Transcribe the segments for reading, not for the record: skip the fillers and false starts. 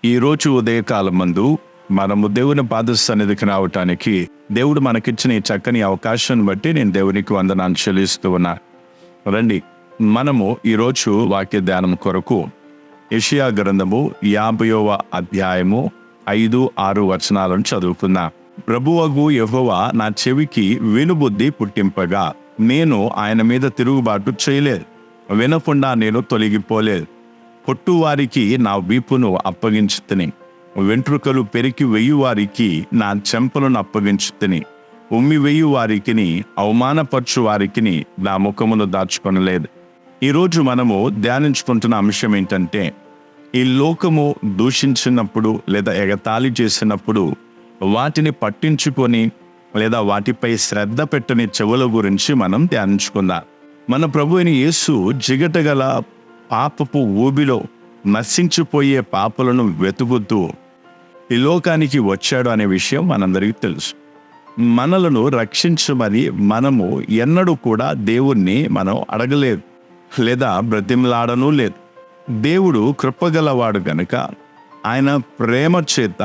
ఈరోజు ఉదయకాలం మందు మనము దేవుని పాద సన్నిధికి రావటానికి దేవుడు మనకిచ్చిన ఈ చక్కని అవకాశాన్ని బట్టి నేను దేవునికి వందనాలు చెల్లిస్తూ ఉన్నా. రండి, మనము ఈరోజు వాక్య ధ్యానం కొరకు యెషయా గ్రంథము 50వ అధ్యాయము 5-6 వచనాలను చదువుకుందాం. ప్రభువగు యెహోవా నా చెవికి వినుబుద్ధి పుట్టింపగా నేను ఆయన మీద తిరుగుబాటు చేయలేదు, వినకుండా నేను తొలగిపోలేదు. పొట్టువారికి నా వీపును అప్పగించుతిని, వెంట్రుకలు పెరికి వెయ్యువారికి నా చెంపలను అప్పగించుతిని, ఉమ్మి వెయ్యువారికిని అవమానపరచు వారికిని నా ముఖమును దాచుకొనలేదు. ఈరోజు మనము ధ్యానించుకుంటున్న అంశం ఏంటంటే, ఈ లోకము దూషించినప్పుడు లేదా ఎగతాళి చేసినప్పుడు వాటిని పట్టించుకొని లేదా వాటిపై శ్రద్ధ పెట్టని చెవుల గురించి మనం ధ్యానించుకుందాం. మన ప్రభు అయిన యేసు జిగటగల పాపపు ఊబిలో నశించిపోయే పాపలను వెతుకుతూ ఈ లోకానికి వచ్చాడు అనే విషయం మనందరికీ తెలుసు. మనలను రక్షించమని మనము ఎన్నడూ కూడా దేవుణ్ణి మనం అడగలేదు లేదా బ్రతిమలాడనూ లేదు. దేవుడు కృపగలవాడు గనుక ఆయన ప్రేమ చేత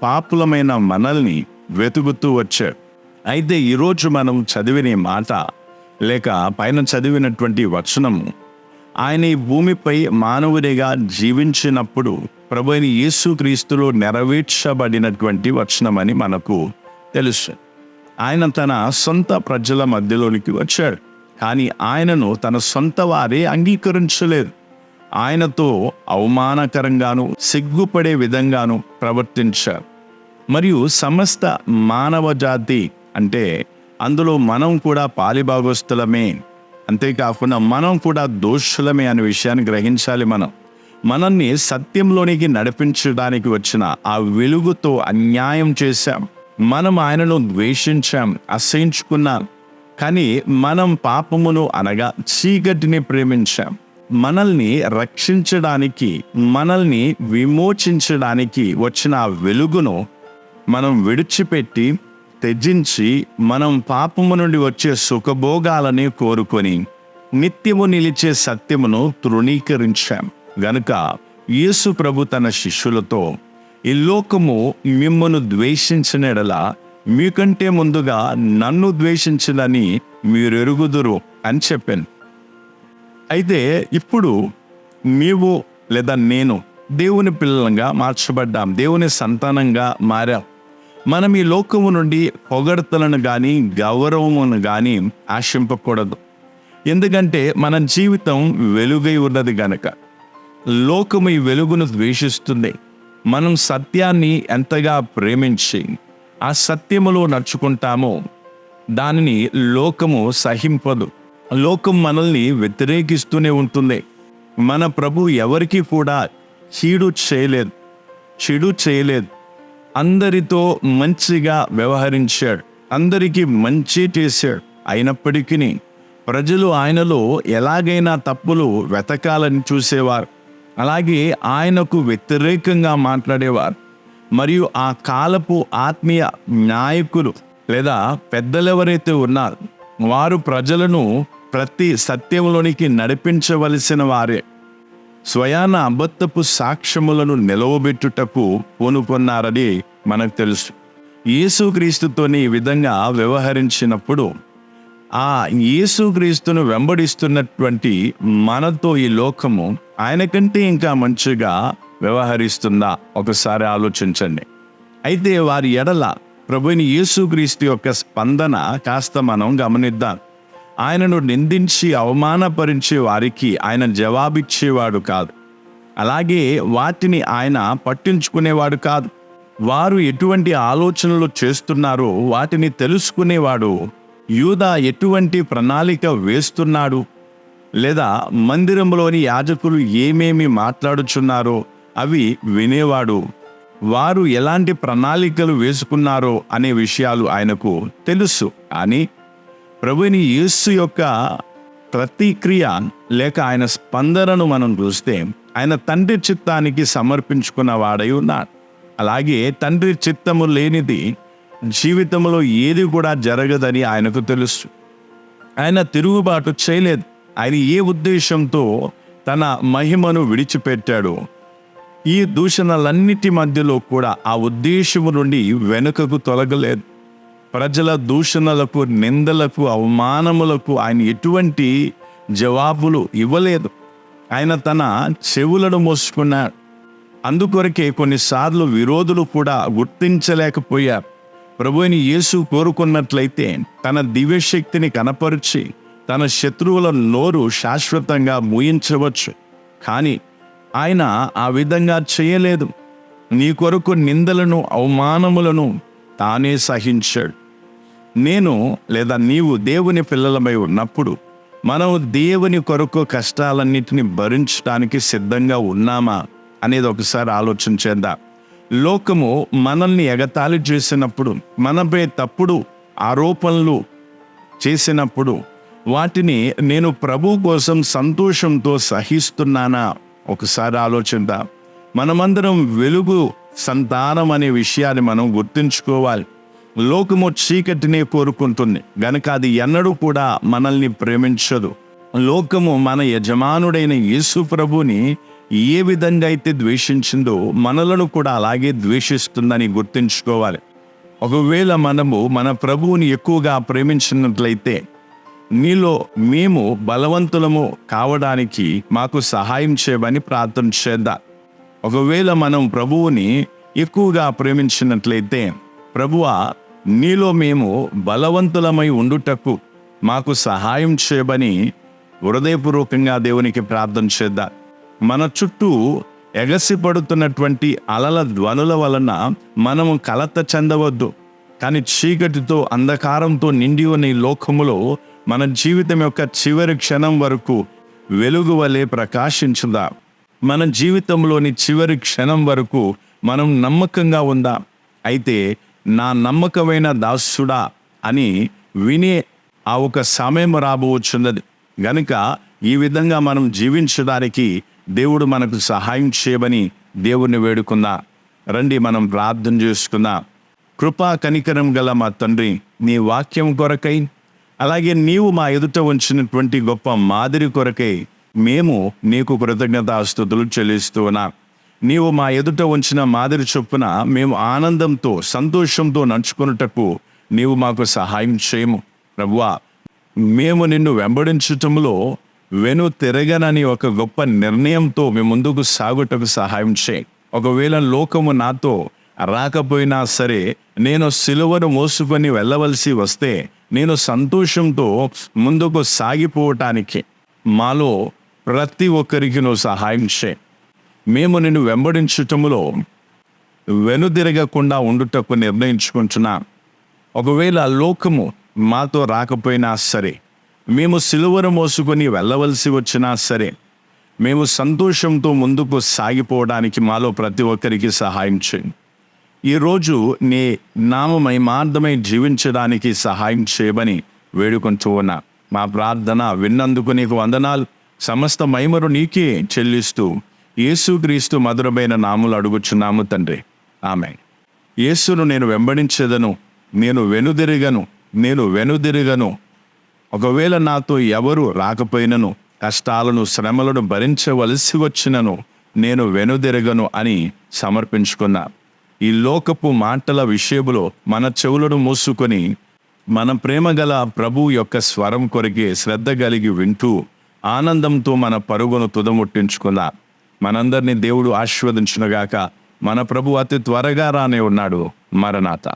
పాపులమైన మనల్ని వెతుకుతూ వచ్చాడు. అయితే ఈరోజు మనం చదివిన మాట లేక పైన చదివినటువంటి వచనము ఆయన ఈ భూమిపై మానవుడిగా జీవించినప్పుడు ప్రభు అయిన యేసుక్రీస్తులో నెరవేర్చబడినటువంటి వచనమని మనకు తెలుసు. ఆయన తన సొంత ప్రజల మధ్యలోనికి వచ్చాడు, కానీ ఆయనను తన సొంత వారే అంగీకరించలేదు. ఆయనతో అవమానకరంగాను సిగ్గుపడే విధంగాను ప్రవర్తించారు. మరియు సమస్త మానవ జాతి అంటే అందులో మనం కూడా పాలిభాగస్తులమే, అంతేకాకుండా మనం కూడా దోషులమే అనే విషయాన్ని గ్రహించాలి. మనల్ని సత్యంలోనికి నడిపించడానికి వచ్చిన ఆ వెలుగుతో అన్యాయం చేశాం. మనం ఆయనను ద్వేషించాం, అసహించుకున్నాం. కానీ మనం పాపమును అనగా చీకటిని ప్రేమించాం. మనల్ని రక్షించడానికి, మనల్ని విమోచించడానికి వచ్చిన ఆ వెలుగును మనం విడిచిపెట్టి త్యజించి మనం పాపము నుండి వచ్చే సుఖభోగాలని కోరుకొని నిత్యము నిలిచే సత్యమును తృణీకరించాం. గనుక యేసు ప్రభు తన శిష్యులతో, ఈ లోకము మిమ్మను ద్వేషించిన ఎడల మీకంటే ముందుగా నన్ను ద్వేషించిందని మీరు ఎరుగుదురు అని చెప్పాను. అయితే ఇప్పుడు నీవు లేదా నేను దేవుని పిల్లలంగా మార్చబడ్డాం, దేవుని సంతానంగా మారాం. మనం ఈ లోకము నుండి పొగడ్తలను కానీ గౌరవమును కానీ ఆశింపకూడదు. ఎందుకంటే మన జీవితం వెలుగై ఉన్నది గనక. లోకము ఈ వెలుగును ద్వేషిస్తుంది. మనం సత్యాన్ని ఎంతగా ప్రేమించి ఆ సత్యములో నడుచుకుంటామో దానిని లోకము సహింపదు. లోకం మనల్ని వ్యతిరేకిస్తూనే ఉంటుంది. మన ప్రభు ఎవరికి కూడా చెడు చేయలేదు. అందరితో మంచిగా వ్యవహరించాడు, అందరికీ మంచి చేశాడు. అయినప్పటికీ ప్రజలు ఆయనలో ఎలాగైనా తప్పులు వెతకాలని చూసేవారు. అలాగే ఆయనకు వ్యతిరేకంగా మాట్లాడేవారు. మరియు ఆ కాలపు ఆత్మీయ నాయకులు లేదా పెద్దలెవరైతే ఉన్నారో వారు ప్రజలను ప్రతి సత్యంలోనికి నడిపించవలసిన వారే. స్వయాన అబద్ధపు సాక్ష్యములను నిలవబెట్టుటకు పూనుకొన్నారని మనకు తెలుసు. యేసుక్రీస్తుతోని ఈ విధంగా వ్యవహరించినప్పుడు ఆ యేసుక్రీస్తును వెంబడిస్తున్నటువంటి మనతో ఈ లోకము ఆయన కంటే ఇంకా మంచిగా వ్యవహరిస్తుందా ఒకసారి ఆలోచించండి. అయితే వారి ఎడల ప్రభువైన యేసుక్రీస్తు యొక్క స్పందన కాస్త మనం గమనిద్దాం. ఆయనను నిందించి అవమానపరిచే వారికి ఆయన జవాబిచ్చేవాడు కాదు. అలాగే వాటిని ఆయన పట్టించుకునేవాడు కాదు. వారు ఎటువంటి ఆలోచనలు చేస్తున్నారో వాటిని తెలుసుకునేవాడు. యూదా ఎటువంటి ప్రణాళిక వేస్తున్నాడు లేదా మందిరంలోని యాజకులు ఏమేమి మాట్లాడుచున్నారో అవి వినేవాడు. వారు ఎలాంటి ప్రణాళికలు వేసుకున్నారో అనే విషయాలు ఆయనకు తెలుసు. కానీ ప్రభువుని యేసు యొక్క ప్రతిక్రియ లేక ఆయన స్పందనను మనం చూస్తే ఆయన తండ్రి చిత్తానికి సమర్పించుకున్న వాడై ఉన్నాడు. అలాగే తండ్రి చిత్తము లేనిది జీవితంలో ఏది కూడా జరగదని ఆయనకు తెలుసు. ఆయన తిరుగుబాటు చేయలేదు. ఆయన ఏ ఉద్దేశంతో తన మహిమను విడిచిపెట్టాడు ఈ దూషణలన్నిటి మధ్యలో కూడా ఆ ఉద్దేశము నుండి వెనుకకు తొలగలేదు. ప్రజల దూషణలకు, నిందలకు, అవమానములకు ఆయన ఎటువంటి జవాబులు ఇవ్వలేదు. ఆయన తన చెవులను మోసుకున్నాడు. అందుకొరకే కొన్నిసార్లు విరోధులు కూడా గుర్తించలేకపోయారు. ప్రభువైన యేసు కోరుకున్నట్లయితే తన దివ్యశక్తిని కనపరిచి తన శత్రువుల నోరు శాశ్వతంగా మూయించవచ్చు. కానీ ఆయన ఆ విధంగా చేయలేదు. నీ కొరకు నిందలను, అవమానములను తానే సహించాడు. నేను లేదా నీవు దేవుని పిల్లలమై ఉన్నప్పుడు మనం దేవుని కొరకు కష్టాలన్నిటిని భరించడానికి సిద్ధంగా ఉన్నామా అనేది ఒకసారి ఆలోచన చేద్దాం. లోకము మనల్ని ఎగతాళి చేసినప్పుడు, మనపై తప్పుడు ఆరోపణలు చేసినప్పుడు వాటిని నేను ప్రభు కోసం సంతోషంతో సహిస్తున్నానా ఒకసారి ఆలోచిద్దాం. మనమందరం వెలుగు సంతానం అనే విషయాన్ని మనం గుర్తుంచుకోవాలి. లోకము చీకటినే కోరుకుంటుంది గనుక అది ఎన్నడూ కూడా మనల్ని ప్రేమించదు. లోకము మన యజమానుడైన యేసు ప్రభుని ఏ విధంగా అయితే ద్వేషించిందో మనలను కూడా అలాగే ద్వేషిస్తుందని గుర్తుంచుకోవాలి. ఒకవేళ మనము మన ప్రభువుని ఎక్కువగా ప్రేమించినట్లయితే నీలో మేము బలవంతులము కావడానికి మాకు సహాయం చేయమని ప్రార్థన చేద్దాం. ఒకవేళ మనం ప్రభువుని ఎక్కువగా ప్రేమించినట్లయితే, ప్రభువా నీలో మేము బలవంతులమై ఉండుటకు మాకు సహాయం చేయమని హృదయపూర్వకంగా దేవునికి ప్రార్థన చేద్దాం. మన చుట్టూ ఎగసిపడుతున్నటువంటి అలల ధ్వనుల వలన మనము కలత చెందవద్దు. కానీ చీకటితో, అంధకారంతో నిండి ఉన్న ఈ లోకములో మన జీవితం యొక్క చివరి క్షణం వరకు వెలుగు వలె ప్రకాశించుదాం. మన జీవితంలోని చివరి క్షణం వరకు మనం నమ్మకంగా ఉందాం. అయితే నా నమ్మకమైన దాసుడా అని వినే ఆ ఒక సమయం రాబోచున్నది. గనుక ఈ విధంగా మనం జీవించడానికి దేవుడు మనకు సహాయం చేయమని దేవుణ్ణి వేడుకుందాం. రండి మనం ప్రార్థన చేసుకుందాం. కృపా కనికరం గల మా తండ్రి, నీ వాక్యం కొరకై, అలాగే నీవు మా ఎదుట ఉంచినటువంటి గొప్ప మాదిరి కొరకై మేము నీకు కృతజ్ఞతాస్తుతులు చెల్లిస్తూ ఉన్నాం. నీవు మా ఎదుట ఉంచిన మాదిరి చొప్పున మేము ఆనందంతో, సంతోషంతో నడుచుకున్నటకు నీవు మాకు సహాయం చేయము. ప్రభువా, మేము నిన్ను వెంబడించటంలో వెను తిరగనని ఒక గొప్ప నిర్ణయంతో మేము ముందుకు సాగుటకు సహాయం చేయి. ఒకవేళ లోకము నాతో రాకపోయినా సరే, నేను సిలువను మోసుకొని వెళ్ళవలసి వస్తే నేను సంతోషంతో ముందుకు సాగిపోవటానికి మాలో ప్రతి ఒక్కరికి నువ్వు సహాయం చేయి. మేము నిన్ను వెంబడించటములో వెనుదిరగకుండా ఉండుటకు నిర్ణయించుకుంటున్నా. ఒకవేళ లోకము మాతో రాకపోయినా సరే, మేము సిలువను మోసుకొని వెళ్ళవలసి వచ్చినా సరే, మేము సంతోషంతో ముందుకు సాగిపోవడానికి మాలో ప్రతి ఒక్కరికి సహాయం చేయండి. ఈరోజు నీ నామమహిమార్థమై జీవించడానికి సహాయం చేయమని వేడుకుంటూ ఉన్నా. మా ప్రార్థన విన్నందుకు నీకు వందనాలు. సమస్త మహిమను నీకే చెల్లిస్తూ యేసుక్రీస్తు మధురమైన నామములో అడుగుచున్నాము తండ్రి, ఆమేన్. యేసును నేను వెంబడించేదను, నేను వెనుదిరగను. ఒకవేళ నాతో ఎవరు రాకపోయినను, కష్టాలను, శ్రమలను భరించవలసి వచ్చినను నేను వెనుదిరగను అని సమర్పించుకున్నా. ఈ లోకపు మాటల విషయములో మన చెవులను మూసుకొని మన ప్రేమ గల ప్రభు యొక్క స్వరం కొరకే శ్రద్ధ కలిగి వింటూ ఆనందంతో మన పరుగును తుదముట్టించుకున్నా. మనందరినీ దేవుడు ఆశీర్వదించునుగాక. మన ప్రభు అతి త్వరగా రానే ఉన్నాడు. మరణాత.